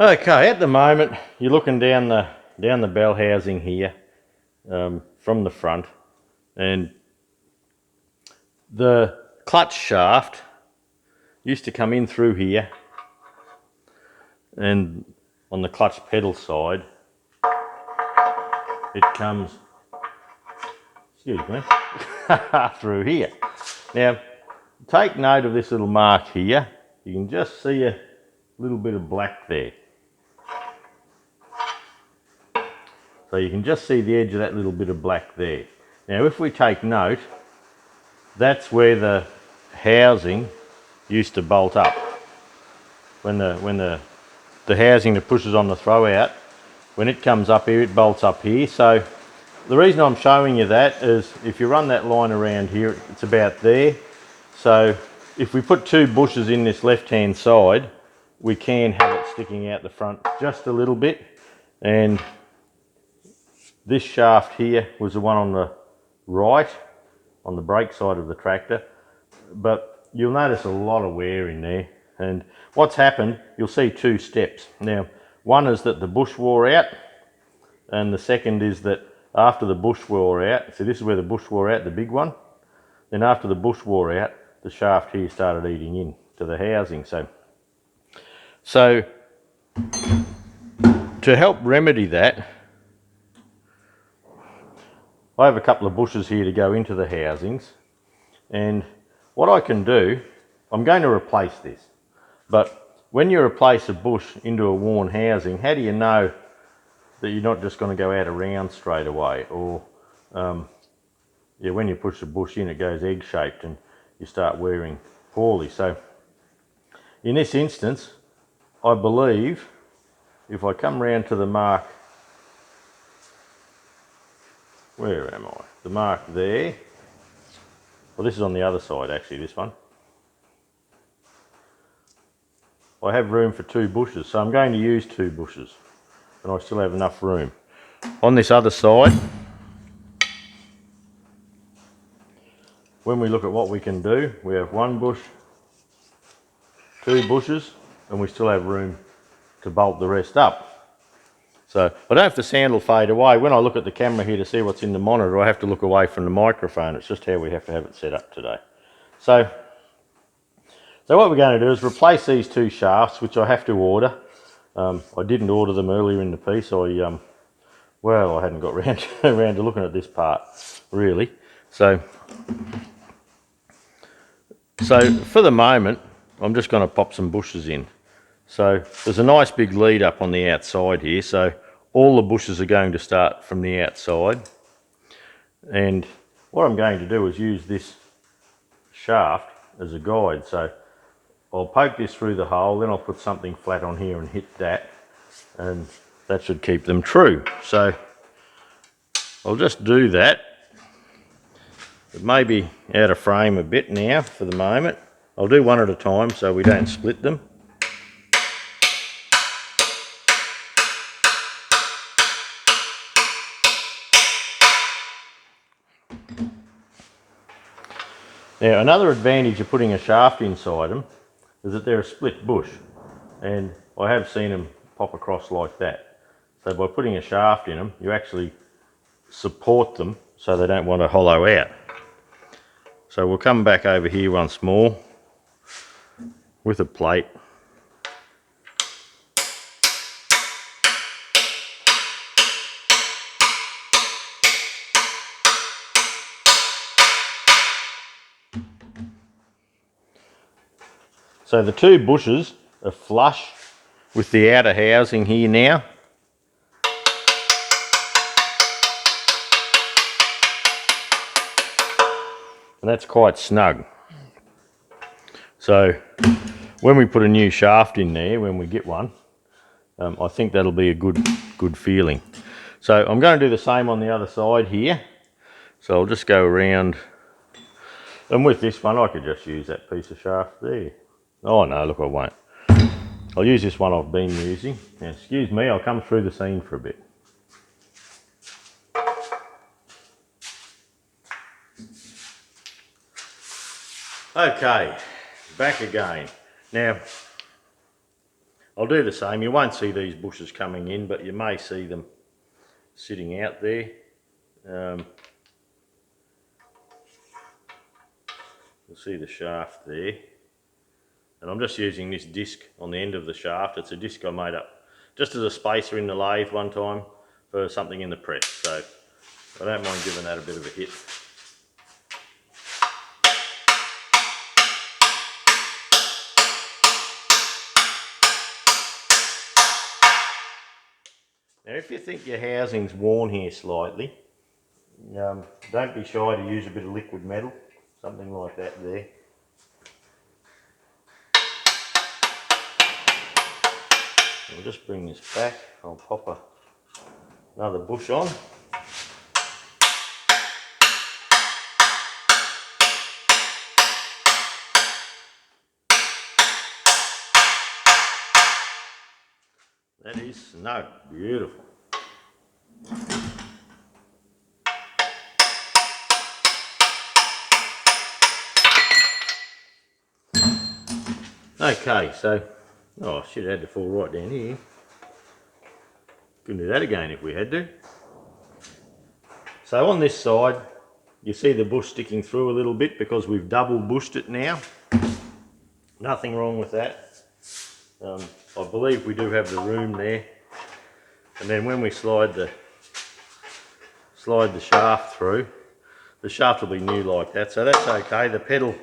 Okay, at the moment you're looking down the bell housing here from the front, and the clutch shaft used to come in through here, and on the clutch pedal side it comes, excuse me, through here. Now take note of this little mark here. You can just see a little bit of black there. So you can just see the edge of that little bit of black there. Now if we take note, that's where the housing used to bolt up. When the housing that pushes on the throw out, when it comes up here, it bolts up here. So the reason I'm showing you that is if you run that line around here, it's about there. So if we put two bushes in this left hand side, we can have it sticking out the front just a little bit. And this shaft here was the one on the right, on the brake side of the tractor, but you'll notice a lot of wear in there. And what's happened, you'll see two steps. Now, one is that the bush wore out, and the second is that after the bush wore out, so this is where the bush wore out, the big one, then after the bush wore out, the shaft here started eating in to the housing. So to help remedy that, I have a couple of bushes here to go into the housings, and what I can do, I'm going to replace this, but when you replace a bush into a worn housing, how do you know that you're not just going to go out of round straight away? Or yeah, when you push the bush in, it goes egg shaped and you start wearing poorly. So in this instance, I believe if I come round to the mark, where am I? The mark there. Well, this is on the other side actually, this one. I have room for two bushes, so I'm going to use two bushes, and I still have enough room. On this other side, when we look at what we can do, we have one bush, two bushes, and we still have room to bolt the rest up. So I don't know if the sound will fade away. When I look at the camera here to see what's in the monitor, I have to look away from the microphone. It's just how we have to have it set up today. So what we're going to do is replace these two shafts, which I have to order. I didn't order them earlier in the piece. Well, I hadn't got around to looking at this part, really. So for the moment, I'm just going to pop some bushes in. So there's a nice big lead up on the outside here, so all the bushes are going to start from the outside. And what I'm going to do is use this shaft as a guide. So I'll poke this through the hole, then I'll put something flat on here and hit that, and that should keep them true. So I'll just do that. It may be out of frame a bit now for the moment. I'll do one at a time so we don't split them. Now, another advantage of putting a shaft inside them is that they're a split bush, and I have seen them pop across like that. So by putting a shaft in them, you actually support them so they don't want to hollow out. So we'll come back over here once more with a plate. So the two bushes are flush with the outer housing here now. And that's quite snug. So when we put a new shaft in there, when we get one, I think that'll be a good feeling. So I'm going to do the same on the other side here. So I'll just go around, and with this one I could just use that piece of shaft there. Oh no, look, I won't. I'll use this one I've been using. Now, excuse me, I'll come through the scene for a bit. Okay, back again. Now, I'll do the same. You won't see these bushes coming in, but you may see them sitting out there. You'll see the shaft there. And I'm just using this disc on the end of the shaft. It's a disc I made up just as a spacer in the lathe one time for something in the press. So I don't mind giving that a bit of a hit. Now if you think your housing's worn here slightly, don't be shy to use a bit of liquid metal, something like that there. I'll just bring this back, I'll pop another bush on. That is snow, beautiful. Okay, so, oh, I should have had to fall right down here. Couldn't do that again if we had to. So on this side, you see the bush sticking through a little bit because we've double bushed it now. Nothing wrong with that. I believe we do have the room there. And then when we slide the shaft through, the shaft will be new like that, so that's okay. The pedal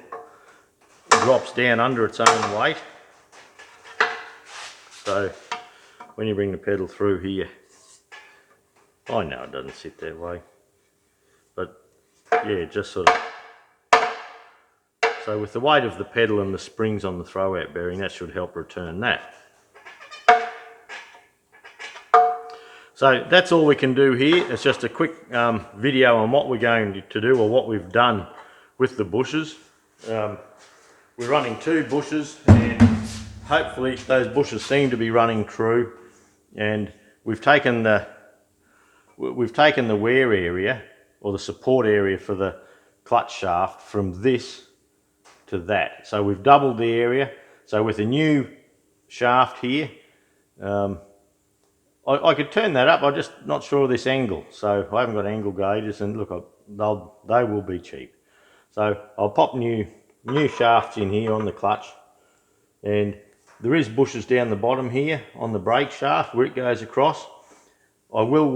drops down under its own weight. So when you bring the pedal through here, I know it doesn't sit that way, but yeah, just sort of, so with the weight of the pedal and the springs on the throwout bearing, that should help return that. So that's all we can do here. It's just a quick video on what we're going to do, or what we've done with the bushes. We're running 2 bushes, and hopefully those bushes seem to be running true. And we've taken the wear area, or the support area for the clutch shaft, from this to that. So we've doubled the area. So with a new shaft here, I could turn that up. I'm just not sure of this angle, so I haven't got angle gauges, and look, they will be cheap. So I'll pop new shafts in here on the clutch, and there is bushes down the bottom here on the brake shaft where it goes across. I will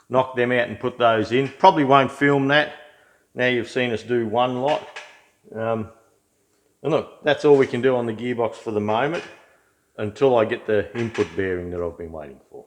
knock them out and put those in. Probably won't film that. Now you've seen us do one lot. And look, that's all we can do on the gearbox for the moment, until I get the input bearing that I've been waiting for.